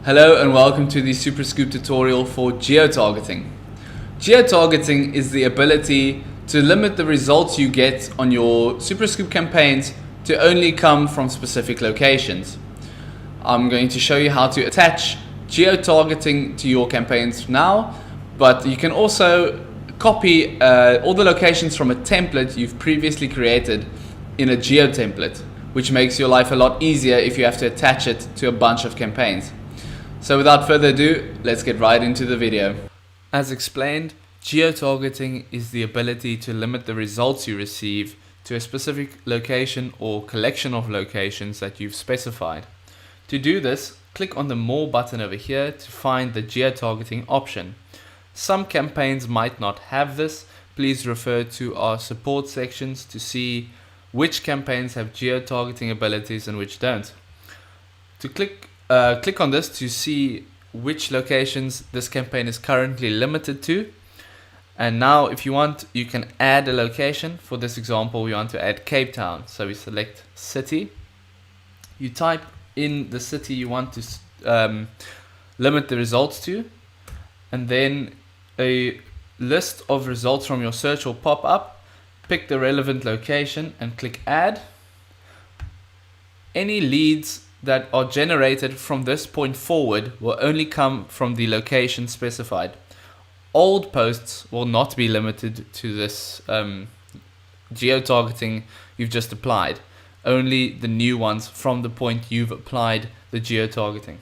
Hello and welcome to the SupraScoop tutorial for geo-targeting. Geo-targeting is the ability to limit the results you get on your SupraScoop campaigns to only come from specific locations. I'm going to show you how to attach geo-targeting to your campaigns now, but you can also copy all the locations from a template you've previously created in a geo template, which makes your life a lot easier if you have to attach it to a bunch of campaigns. So without further ado, let's get right into the video. As explained, geo-targeting is the ability to limit the results you receive to a specific location or collection of locations that you've specified. To do this, click on the More button over here to find the geo-targeting option. Some campaigns might not have this. Please refer to our support sections to see which campaigns have geo-targeting abilities and which don't. To click on this to see which locations this campaign is currently limited to. And now if you want, you can add a location. For this example, we want to add Cape Town. So we select city. You type in the city you want to limit the results to. And then a list of results from your search will pop up. Pick the relevant location and click add. Any leads that are generated from this point forward will only come from the location specified. Old posts will not be limited to this geo-targeting you've just applied. Only the new ones from the point you've applied the geo-targeting.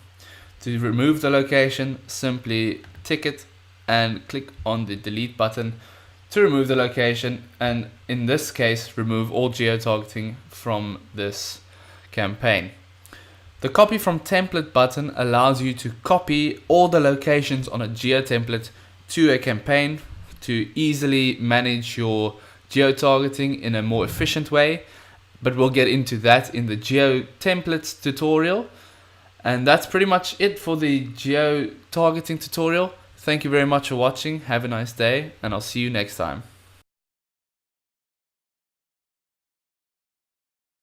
To remove the location, simply tick it and click on the delete button to remove the location, and in this case remove all geo-targeting from this campaign. The copy from template button allows you to copy all the locations on a geo template to a campaign to easily manage your geo-targeting in a more efficient way, but we'll get into that in the geo templates tutorial. And that's pretty much it for the geo-targeting tutorial. Thank you very much for watching, have a nice day, and I'll see you next time.